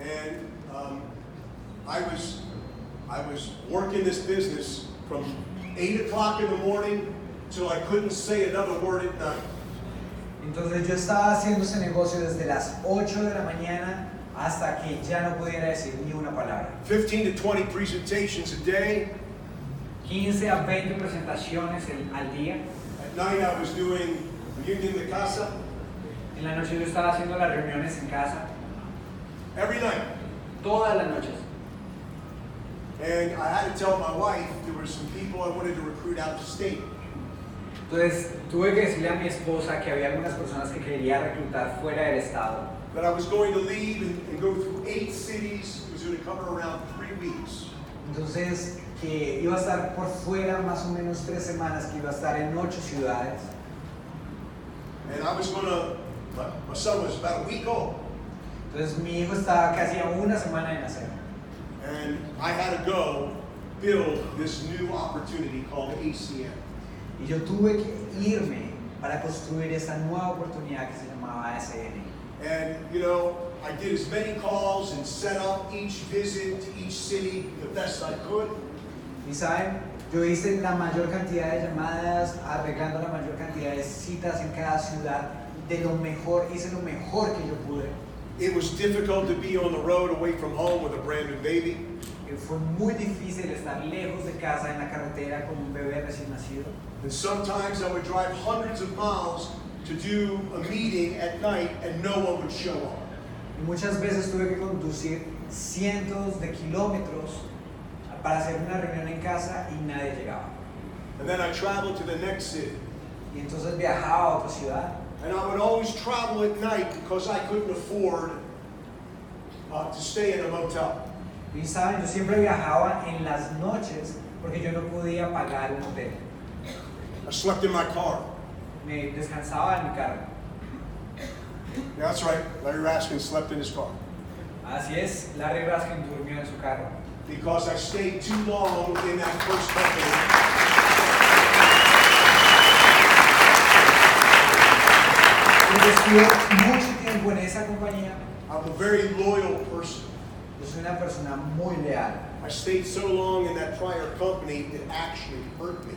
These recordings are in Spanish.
And I was working this business from 8 o'clock in the morning till I couldn't say another word at night. Entonces yo estaba haciendo ese negocio desde las 8 de la mañana hasta que ya no pudiera decir ni una palabra. 15 to 20 presentations a day. 15 a 20 presentaciones al día. At night I was doing reunion de casa. En la noche yo estaba haciendo las reuniones en casa. Every night. Todas las noches. And I had to tell my wife there were some people I wanted to recruit out of state. Entonces tuve que decirle a mi esposa que había algunas personas que quería reclutar fuera del estado. That I was going to leave and go through 8 cities. It was going to cover around 3 weeks. Entonces que iba a estar por fuera más o menos 3 semanas, que iba a estar en 8 ciudades. And I was going to, my son was about a week old. Entonces mi hijo estaba casi a una semana de nacer. And I had to go build this new opportunity called ACM. Y yo tuve que irme para construir esta nueva oportunidad que se llamaba ACN. And, you know, I did as many calls and set up each visit to each city the best I could. Y saben, yo hice la mayor cantidad de llamadas, arreglando la mayor cantidad de citas en cada ciudad, de lo mejor, hice lo mejor que yo pude. It was difficult to be on the road away from home with a brand new baby. Fue muy difícil estar lejos de casa en la carretera con un bebé recién nacido. And sometimes I would drive hundreds of miles to do a meeting at night and no one would show up. Y muchas veces tuve que conducir cientos de kilómetros para hacer una reunión en casa y nadie llegaba. And then I traveled to the next city. Y entonces viajaba a otra ciudad. And I would always travel at night because I couldn't afford to stay in a motel. Y saben, yo siempre viajaba en las noches porque yo no podía pagar un hotel. I slept in my car. Me descansaba en mi carro. Yeah, that's right. Larry Raskin slept in his car. Así es, Larry Raskin durmió en su carro. Because I stayed too long in that first company. Yo estuve mucho tiempo en esa compañía. I'm a very loyal person. Yo soy una persona muy leal. I stayed so long in that prior company, it actually hurt me.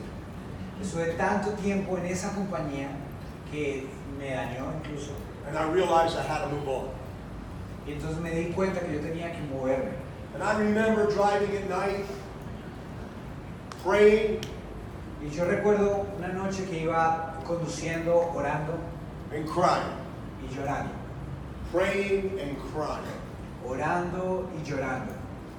Estuve tanto tiempo en esa compañía que me dañó incluso. And I realized I had to move on. Y entonces me di cuenta que yo tenía que moverme. And I remember driving at night, praying. Y yo recuerdo una noche que iba conduciendo, orando and crying. y llorando. Praying and crying. Orando y llorando.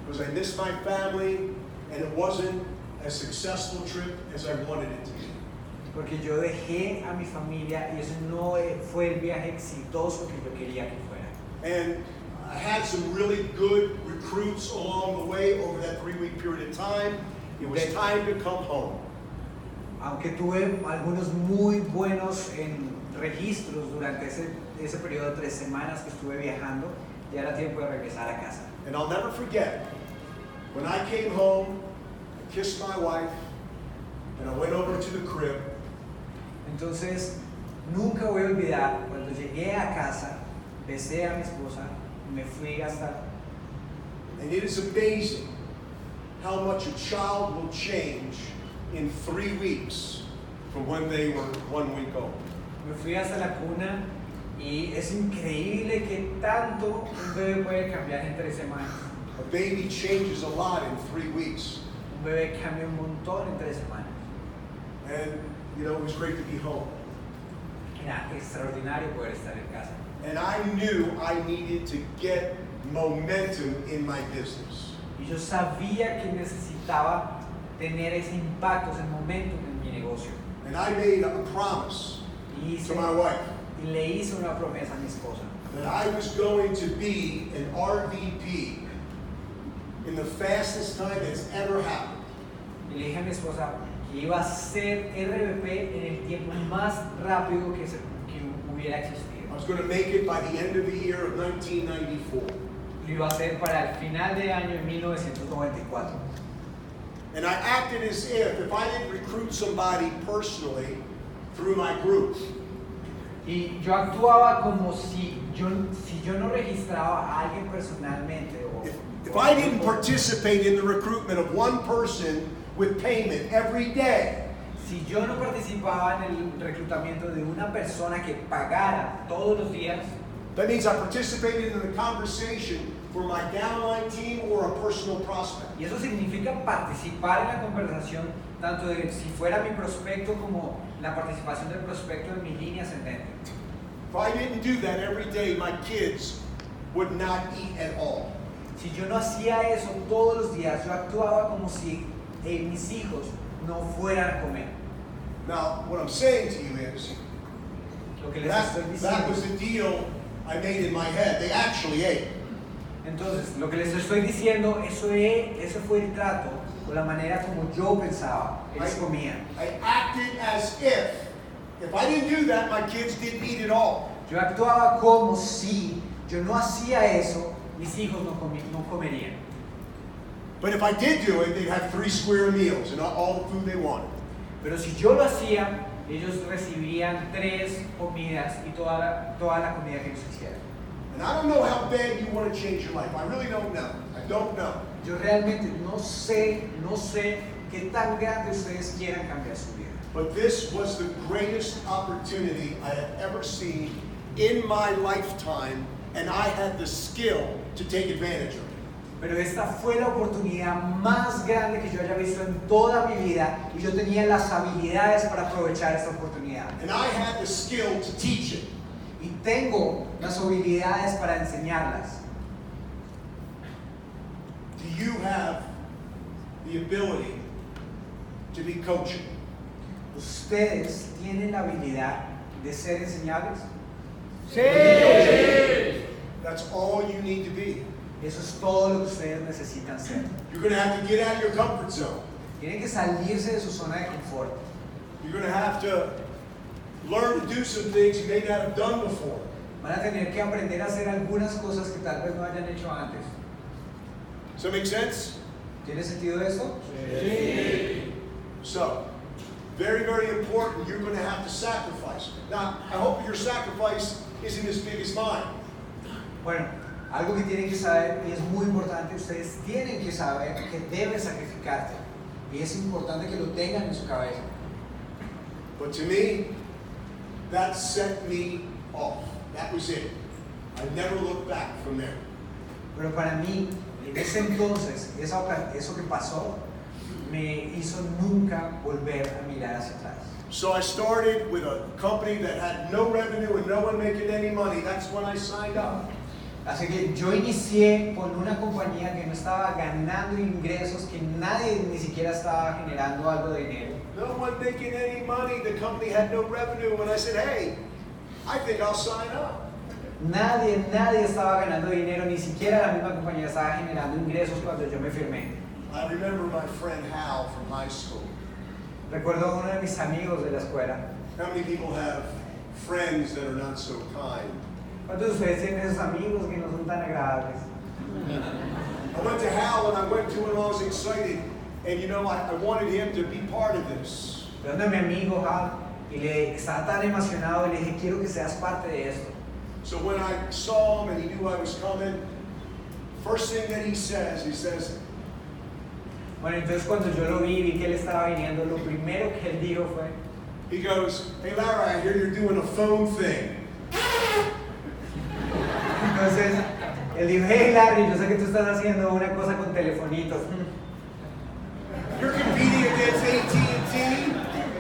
Because I missed my family and it wasn't a successful trip as I wanted it to be. Porque yo dejé a mi familia y eso no fue el viaje exitoso que yo quería que fuera. And I had some really good recruits along the way over that 3-week period of time. It was time to come home. Aunque tuve algunos muy buenos en registros durante ese periodo de 3 semanas que estuve viajando, ya era tiempo de regresar a casa. And I'll never forget, when I came home, I kissed my wife, and I went over to the crib. Entonces, nunca voy a olvidar cuando llegué a casa, besé a mi esposa y me fui hasta. And it is amazing how much a child will change in 3 weeks from when they were 1 week old. Me fui hasta la cuna y es increíble que tanto un bebé puede cambiar en 3 semanas. A baby changes a lot in 3 weeks. Un bebé cambia un montón en 3 semanas. And, you know, it was great to be home. Era extraordinario poder estar en casa. And I knew I needed to get momentum in my business. Y yo sabía que necesitaba tener ese impacto, ese momento en mi negocio. And I made a promise to my wife Y le hice una promesa a mi esposa. that I was going to be an RVP in the fastest time that's ever happened. Y le dije a mi esposa que iba a ser RVP en el tiempo más rápido que hubiera existido. I was going to make it by the end of the year of 1994. Lo iba a hacer para el final de año en 1994. And I acted as if I didn't recruit somebody personally through my group, Y yo actuaba como si yo no registraba a alguien personalmente. If I didn't participate in the recruitment of one person with payment every day, si yo no participaba en el reclutamiento de una persona que pagara todos los días, that means I participated in the conversation for my downline team or a personal prospect. y eso significa participar en la conversación tanto de si fuera mi prospecto como la participación del prospecto en mi línea ascendente. If I didn't do that every day, my kids would not eat at all. Si yo no hacía eso todos los días, yo actuaba como si mis hijos no fueran a comer. Now, what I'm saying to you is, Lo que les estoy that diciendo. was the deal I made in my head. They actually ate. Entonces, lo que les estoy diciendo, ese fue el trato o la manera como yo pensaba. Ellos comían. I acted as if I didn't do that, my kids didn't eat at all. Yo actuaba como si yo no hacía eso, mis hijos no comerían. But if I did do it, they'd have 3 square meals and all the food they wanted. Pero si yo lo hacía, ellos recibirían 3 comidas y toda la comida que ellos quisieran. And I don't know how bad you want to change your life. I really don't know. I don't know. Yo realmente no sé qué tan grande ustedes quieran cambiar su vida. But this was the greatest opportunity I have ever seen in my lifetime, and I had the skill to take advantage of it. Pero esta fue la oportunidad más grande que yo haya visto en toda mi vida y yo tenía las habilidades para aprovechar esta oportunidad. And I had the skill to teach it. Y tengo las habilidades para enseñarlas. Do you have the ability to be coaching? ¿Ustedes tienen la habilidad de ser enseñables? Sí. That's all you need to be. Eso es todo lo que ustedes necesitan ser. You're going to have to get out of your comfort zone. Tienen que salirse de su zona de confort. You're going to have to learn to do some things you may not have done before. Van a tener que aprender a hacer algunas cosas que tal vez no hayan hecho antes. Does that make sense? ¿Tiene sentido esto? Sí. So, very, very important. You're going to have to sacrifice. Now, I hope your sacrifice isn't as big as mine. Bueno, algo que tienen que saber y es muy importante, ustedes tienen que saber que deben sacrificarte. Y es importante que lo tengan en su cabeza. But to me, that set me off. That was it. I never looked back from there. Pero para mí, en ese entonces, eso que pasó, me hizo nunca volver a mirar hacia atrás. So I started with a company that had no revenue and no one making any money. That's when I signed up. Así que yo inicié con una compañía que no estaba ganando ingresos, que nadie ni siquiera estaba generando algo de dinero. No one making any money. The company had no revenue. And I said, hey, I think I'll sign up. Nadie estaba ganando dinero, ni siquiera la misma compañía estaba generando ingresos cuando yo me firmé. I remember my friend Hal from high school. Recuerdo a uno de mis amigos de la escuela. How many people have friends that are not so kind? ¿Cuántos de ustedes tienen esos amigos que no son tan agradables? I went to Hal and I went to him and I was excited. And you know, I wanted him to be part of this. Fui donde mi amigo Hal y le estaba tan emocionado y le dije, quiero que seas parte de esto. So when I saw him and he knew I was coming, first thing that he says, Bueno, entonces cuando yo lo vi que él estaba viniendo, lo primero que él dijo fue, he goes, hey Larry, I hear you're doing a phone thing. entonces él dijo, hey Larry, yo sé que tú estás haciendo una cosa con telefonitos. You're competing against AT&T.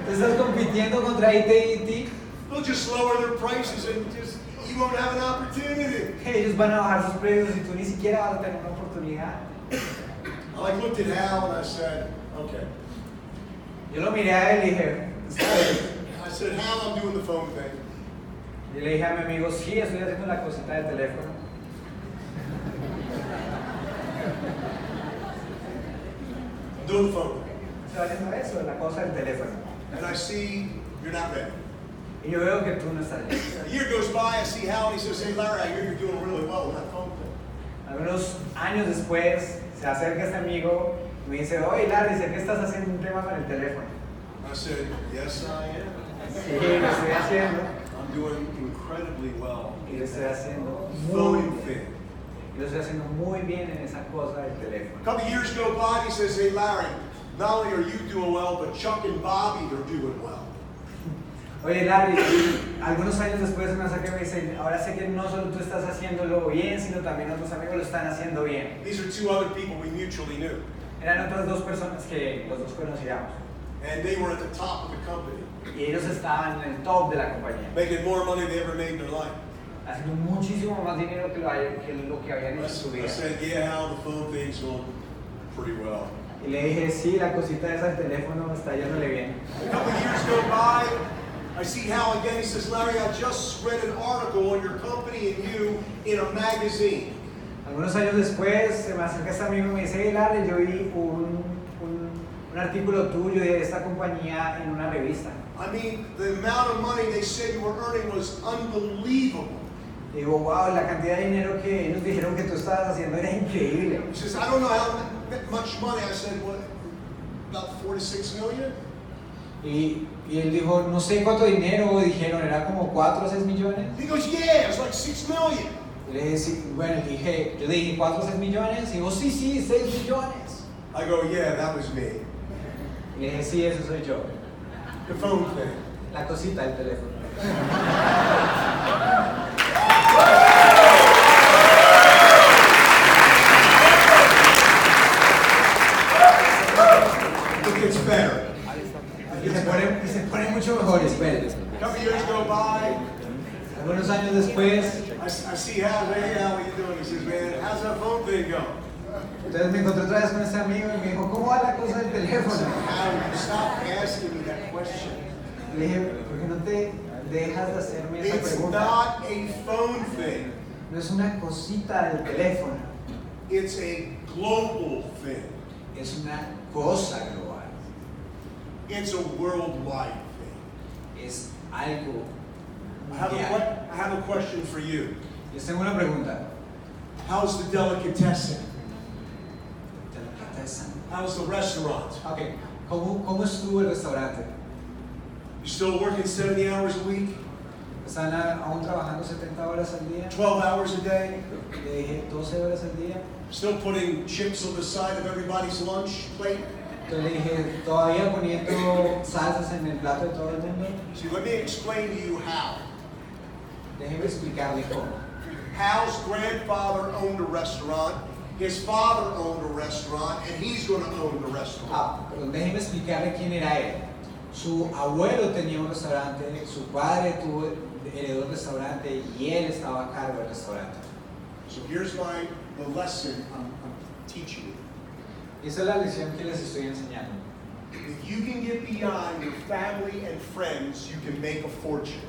¿Tú estás compitiendo contra AT&T? They'll just lower their prices and you won't have an opportunity. Ellos van a bajar sus precios y tú ni siquiera vas a tener una oportunidad. I looked at Hal and I said, okay. Yo lo miré a él y dije, está bien. I said, Hal, I'm doing the phone thing. Y le dije a mi amigo, sí, estoy haciendo la cosita del teléfono. I'm doing the phone thing. Estoy haciendo eso, la cosa del teléfono. And I see you're not ready. Y yo veo que tú no estás listo. A year goes by, I see Hal, and he says, hey, Larry, I hear you're doing really well with that phone thing. Algunos años después, se acerca este amigo y me dice, oye Larry, sé que estás haciendo un tema con el teléfono. I said, yes, I am. Sí, lo estoy haciendo. I'm doing incredibly well Y lo in estoy that haciendo muy phone bien. thing. Y lo estoy haciendo muy bien en esa cosa del A teléfono. couple of years go by, he says, hey Larry, not only are you doing well, but Chuck and Bobby are doing well. Oye, Larry, algunos años después me acerca y me dice, ahora sé que no solo tú estás haciéndolo bien, sino también otros amigos lo están haciendo bien. These are two other people we mutually knew. Eran otras dos personas que los dos conocíamos. And they were at the top of the company, Y ellos estaban en el top de la compañía, making more money than they ever made in their life. haciendo muchísimo más dinero que lo que habían hecho en su I vida. said, yeah, Hal, the phone thing's going pretty well. Y le dije, sí, la cosita esa del teléfono está yéndole bien. A couple of years go by, I see Hal again. He says, Larry, I just read an article on your company and you in a magazine. Algunos años después se me acerca este amigo y me dice, hey Larry, yo vi un artículo tuyo de esta compañía en una revista. I mean, the amount of money they said you were earning was unbelievable. Y digo, wow, la cantidad de dinero que ellos dijeron que tú estabas haciendo era increíble. He says, I don't know how much money. I said, what, about 4 to 6 million? Y él dijo, no sé cuánto dinero dijeron, era como 4 o 6 millones. He goes, yeah, it's like 6 million. Y le dije, sí, bueno, yo dije 4 o 6 millones. Y dijo, sí, 6 millones. I go, yeah, that was me. Y le dije, sí, eso soy yo. The phone thing. La cosita del teléfono. It gets better. Y se pone mucho mejor, espere. A couple years go by. Algunos años después, I see Hal. Hey, Hal, what you doing? He says, man, how's that phone thing go? entonces me encontré otra vez con este amigo y me dijo, ¿cómo va la cosa del teléfono? Hal, stop asking me that question. Le dije, ¿por qué no te dejas de hacerme esa It's pregunta? not a phone thing. No es una cosita del teléfono, It's a global thing. es una cosa global, It's a worldwide thing. es algo I have mundial. a question for you. Les tengo una pregunta. How's the delicatessen? Delicatessen. How's the restaurant? Ok, ¿cómo estuvo el restaurante? You still working 70 hours a week? ¿Están aún trabajando 70 horas al día? 12 hours a day? Le dije 12 horas al día. Still putting chips on the side of everybody's lunch plate? Entonces le dije, todavía poniendo salsas en el plato de todo el mundo. See, let me explain to you how. Déjeme explicarle cómo. Hal's grandfather owned a restaurant, his father owned a restaurant, and he's going to own the restaurant. Perdón, déjeme explicarle quién era él. Su abuelo tenía un restaurante, su padre heredó el restaurante y él estaba a cargo del restaurante. So here's the lesson I'm teaching you. Esa es la lección que les estoy enseñando. If you can get beyond your family and friends, you can make a fortune.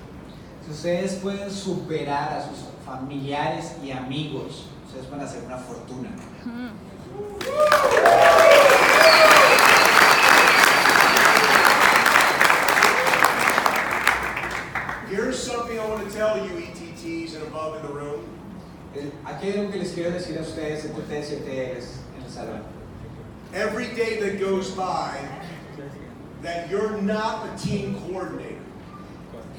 Si ustedes pueden superar a sus familiares y amigos, ustedes van a hacer una fortuna. Here's something I want to tell you, ETTs and above in the room. Aquí hay algo que les quiero decir a ustedes, ETTs y ETLs en el salón. Every day that goes by that you're not a team coordinator,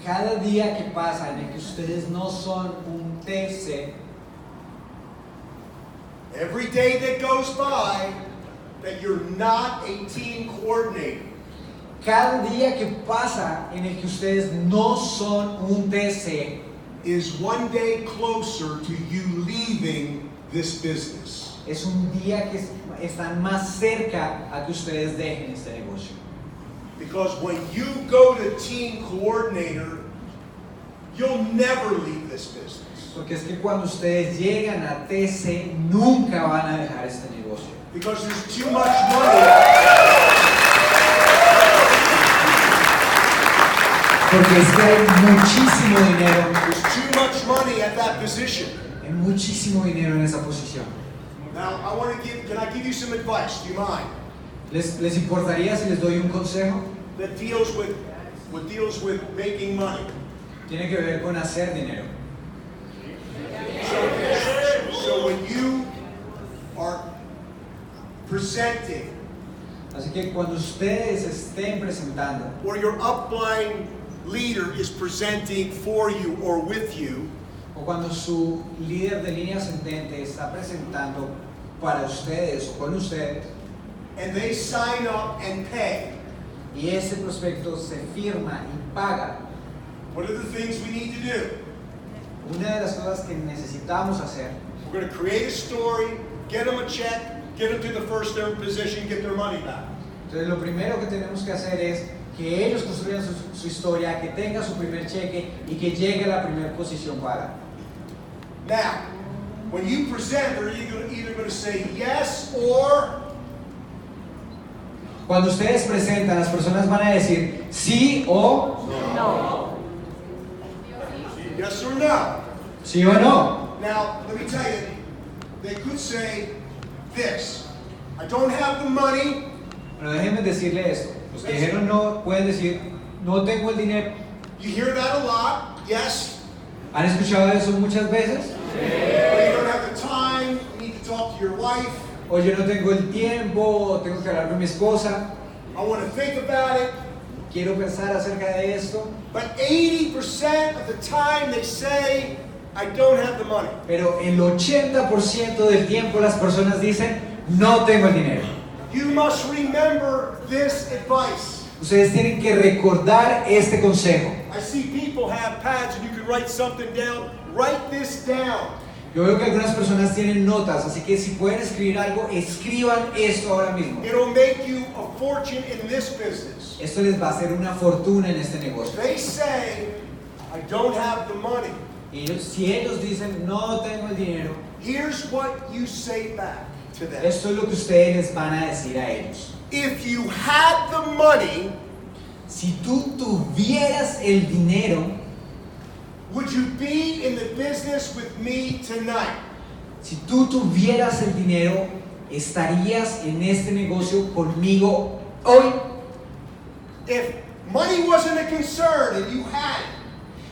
Cada día que pasa en el que ustedes no son un TC, every day that goes by that you're not a team coordinator, cada día que pasa en el que ustedes no son un TC, is one day closer to you leaving this business. es un día que están más cerca a que ustedes dejen este negocio. Because when you go to team coordinator, you'll never leave this business. Porque es que cuando ustedes llegan a TC, nunca van a dejar este negocio. Because there's too much money. Porque es que hay muchísimo dinero, There's too much money at that position. hay muchísimo dinero en esa posición. Now, can I give you some advice? Do you mind? ¿Les importaría si les doy un consejo? That deals with making money. Tiene que ver con hacer dinero. So when you are presenting, Así que cuando ustedes estén presentando or your upline leader is presenting for you or with you, o cuando su líder de línea ascendente está presentando para ustedes o con ustedes, and they sign up and pay, y ese prospecto se firma y paga, what are the things we need to do? una de las cosas que necesitamos hacer, We're going to create a story, get them a check, get them to the first position, get their money back. entonces lo primero que tenemos que hacer es que ellos construyan su historia, que tenga su primer cheque y que llegue a la primera posición paga. Now, when you present, are you either going to say yes or Cuando ustedes presentan, las personas van a decir sí o yes or no? sí o no. Now, let me tell you, they could say this: I don't have the money, Pero déjenme decirle esto. Los que dijeron no pueden decir no tengo el dinero. you hear that a lot, yes, ¿Han escuchado eso muchas veces? but you don't have the time, you need to talk to your wife, O yo no tengo el tiempo, o tengo que hablar con mi esposa, I want to think about it. quiero pensar acerca de esto. But 80% of the time they say, I don't have the money. Pero el 80% del tiempo las personas dicen no tengo el dinero. You must remember this advice. Ustedes tienen que recordar este consejo. I see people have pads and you can write something down. Write this down. Yo veo que algunas personas tienen notas, así que si pueden escribir algo, escriban esto ahora mismo. It'll make you a fortune in this business. Esto les va a hacer una fortuna en este negocio. They say, I don't have the money. Si ellos dicen no tengo el dinero, Here's what you say back to them. esto es lo que ustedes les van a decir a ellos. If you had the money, Si tú tuvieras el dinero, would you be in the business with me tonight? si tú tuvieras el dinero, estarías en este negocio conmigo hoy. If money wasn't a concern and you had it,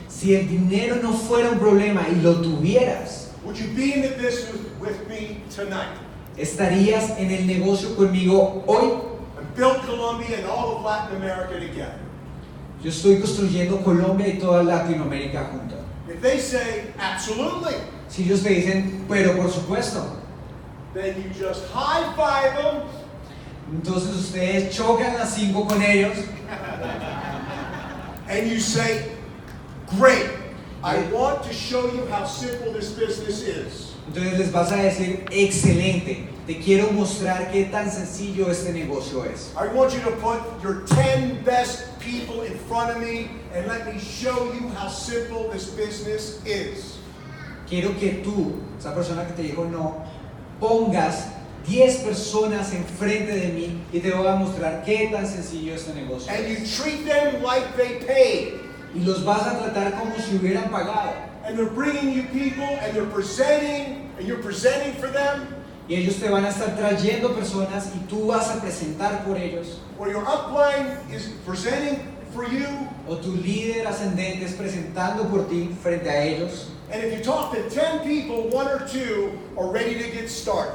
Si el dinero no fuera un problema y lo tuvieras, would you be in the business with me tonight? estarías en el negocio conmigo hoy. I built Colombia and all of Latin America together. Yo estoy construyendo Colombia y toda Latinoamérica junta. If they say, absolutely, Si ellos te dicen, pero por supuesto, then you just high five them entonces ustedes chocan las 5 con ellos and you say, great, I want to show you how simple this business is. entonces les vas a decir, excelente, te quiero mostrar qué tan sencillo este negocio es. I want you to put your 10 best people in front of me and let me show you how simple this business is. Quiero que tú, esa persona que te dijo no, pongas 10 personas enfrente de mí y te voy a mostrar qué tan sencillo este negocio And you es. treat them like they paid. Y los vas a tratar como si hubieran pagado. And they're bringing you people and they're presenting and you're presenting for them. Y ellos te van a estar trayendo personas y tú vas a presentar por ellos. Or your upline is presenting for you. O tu líder ascendente es presentando por ti frente a ellos. And if you talk to 10 people, 1 or 2 are ready to get started.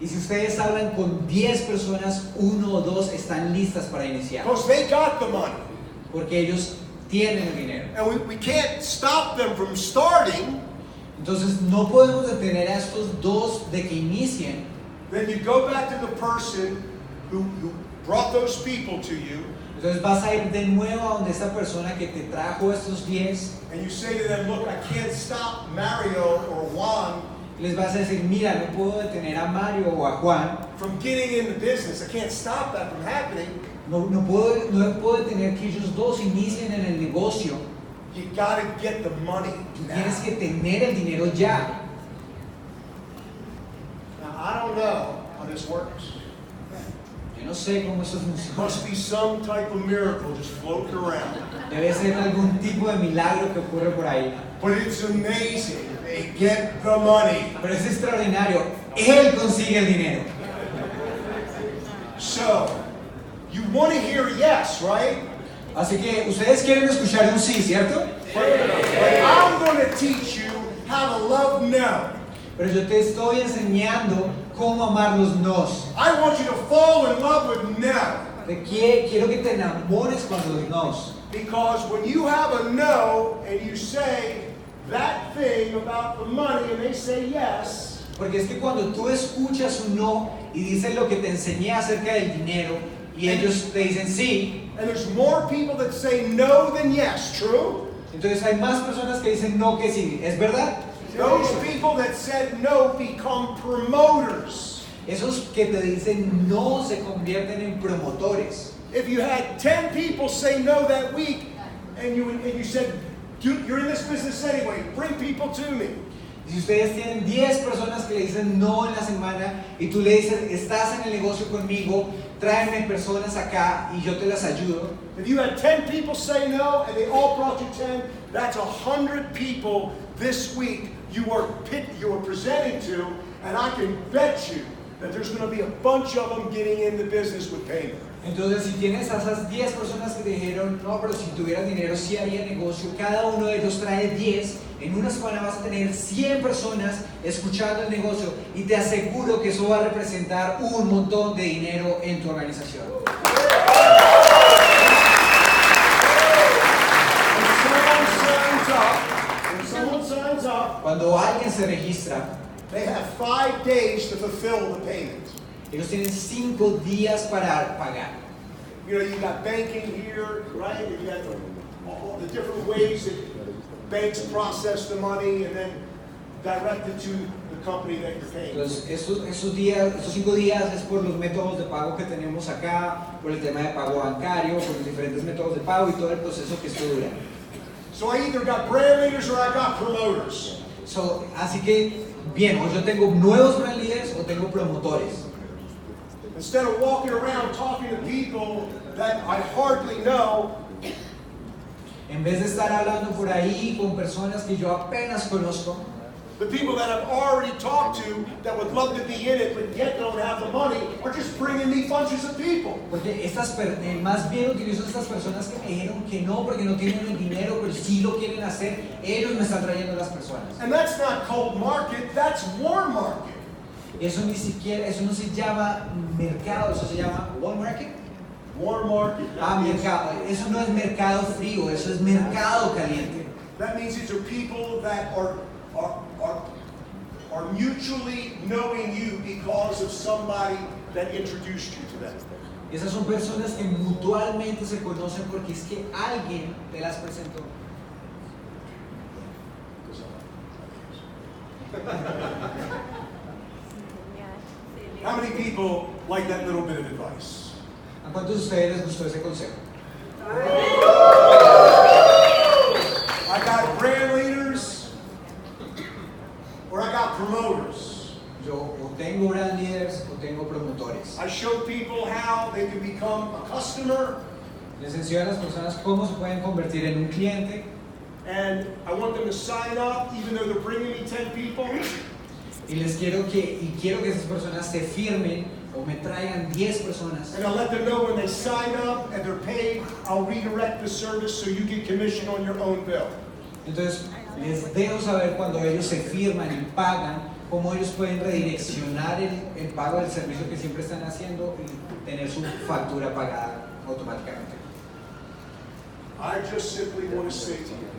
Y si ustedes hablan con 10 personas, 1 o 2 están listas para iniciar. Because they got the money. Porque ellos tienen el dinero. And we can't stop them from starting. Entonces no podemos detener a estos dos de que inicien. Then you go back to the person who brought those people to you. Entonces vas a ir de nuevo a donde esta persona que te trajo estos 10 And you say to them, look, I can't stop Mario or Juan y les vas a decir, mira, no puedo detener a Mario o a Juan. from getting in the business. I can't stop that from happening. No puedo detener que ellos dos inicien en el negocio. You gotta get the money Tú now. tienes que tener el dinero ya. Now, I don't know how this works. Yo no sé cómo eso funciona. Must be some type of miracle just floating around. Debe ser algún tipo de milagro que ocurre por ahí. But it's amazing. They get the money. Pero es extraordinario. Él consigue el dinero. So, you want to hear yes, right? Así que ustedes quieren escuchar un sí, ¿cierto? But I'm going to teach you how to love no. Pero yo te estoy enseñando cómo amar los nos. I want you to fall in love with no. Quiero que te enamores con los nos. Because when you have a no and you say that thing about the money and they say yes, Porque es que cuando tú escuchas un no y dices lo que te enseñé acerca del dinero y ellos te dicen sí, and there's more people that say no than yes, true? entonces hay más personas que dicen no que sí. ¿Es verdad? Those people that said no become promoters. Esos que te dicen no se convierten en promotores. If you had 10 people say no that week and you said, you're in this business anyway, bring people to me. Si ustedes tienen 10 personas que le dicen no en la semana y tú le dices, estás en el negocio conmigo, tráeme personas acá y yo te las ayudo. If you had 10 people say no and they all brought you 10, that's 100 people this week you were presenting to, and I can bet you that there's going to be a bunch of them getting into business with payment. Entonces, si tienes a esas 10 personas que te dijeron, no, pero si tuvieras dinero sí haría negocio, cada uno de ellos trae 10, en una semana vas a tener 100 personas escuchando el negocio y te aseguro que eso va a representar un montón de dinero en tu organización. When someone signs up, Cuando alguien se registra, they have 5 days to fulfill the payment. ellos tienen 5 días para pagar. You know, you got banking here, right? You got all the different ways that banks process the money and then direct it to the company that you're paying. Entonces, estos 5 días es por los métodos de pago que tenemos acá, por el tema de pago bancario, por los diferentes métodos de pago y todo el proceso que esto dura. So I either got brand leaders or I got promoters. Así que, bien, o yo tengo nuevos brand leaders o tengo promotores. Instead of walking around talking to people that I hardly know, En vez de estar hablando por ahí con personas que yo apenas conozco, the people that I've already talked to that would love to be in it but yet don't have the money are just bringing me bunches of people. porque más bien utilizo estas personas que me dijeron que no porque no tienen el dinero, pero sí lo quieren hacer, ellos me están trayendo las personas. And that's not cold market, that's warm market. Eso no se llama mercado, eso se llama warm market. Warm market. Mercado. Eso no es mercado frío, eso es mercado caliente. That means these are people that are mutually knowing you because of somebody that introduced you to them. Esas son personas que mutuamente se conocen porque es que alguien te las presentó. How many people like that little bit of advice? ¿A cuántos de ustedes les gustó ese consejo? I got brand leaders or I got promoters. Yo o tengo brand leaders o tengo promotores. I show people how they can become a customer. Les enseño a las personas cómo se pueden convertir en un cliente. And I want them to sign up even though they're bringing me 10 people. Y quiero que esas personas se firmen o me traigan 10 personas. And I'll let them know when they sign up and they're paid, I'll redirect the service so you get commission on your own bill. Entonces, les dejo saber cuando ellos se firman y pagan, cómo ellos pueden redireccionar el pago del servicio que siempre están haciendo y tener su factura pagada automáticamente. I just simply want to say to you,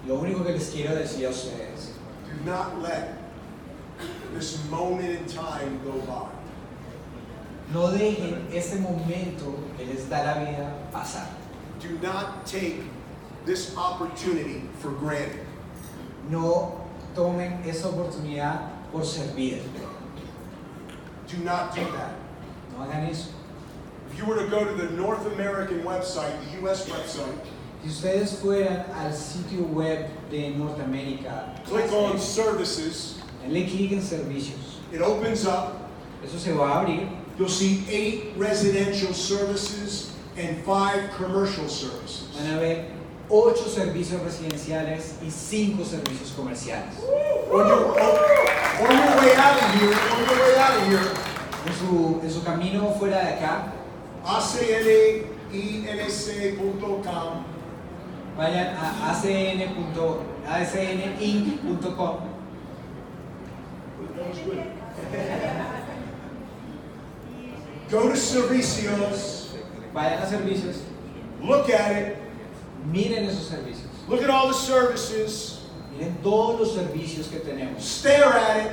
Lo único que les quiero decir a ustedes, do not let this moment in time go by. no dejen este momento que les da la vida pasar. Do not take this opportunity for granted. No tomen esa oportunidad por servir. Do not do that. No hagan eso. If you were to go to the North American website, the US website, Si ustedes fueran al sitio web de Norteamérica, click on services, denle clic en servicios. it opens up. Eso se va a abrir. You'll see 8 residential services and 5 commercial services. Van a ver 8 servicios residenciales y 5 servicios comerciales. On your way out of here, En su camino fuera de acá, acninc.com. vayan a acninc.com. That was good. Go to servicios Vayan a servicios, Look at it. miren esos servicios. Look at all the services. Miren todos los servicios que tenemos. Stare at it.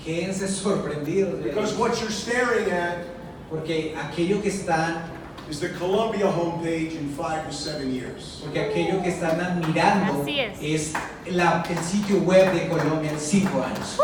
Quédense sorprendidos de Because ellos, what you're staring at porque aquello que están, is the Columbia homepage in 5 to 7 years. porque aquello que están admirando Así es. el sitio web de Colombia en 5 años.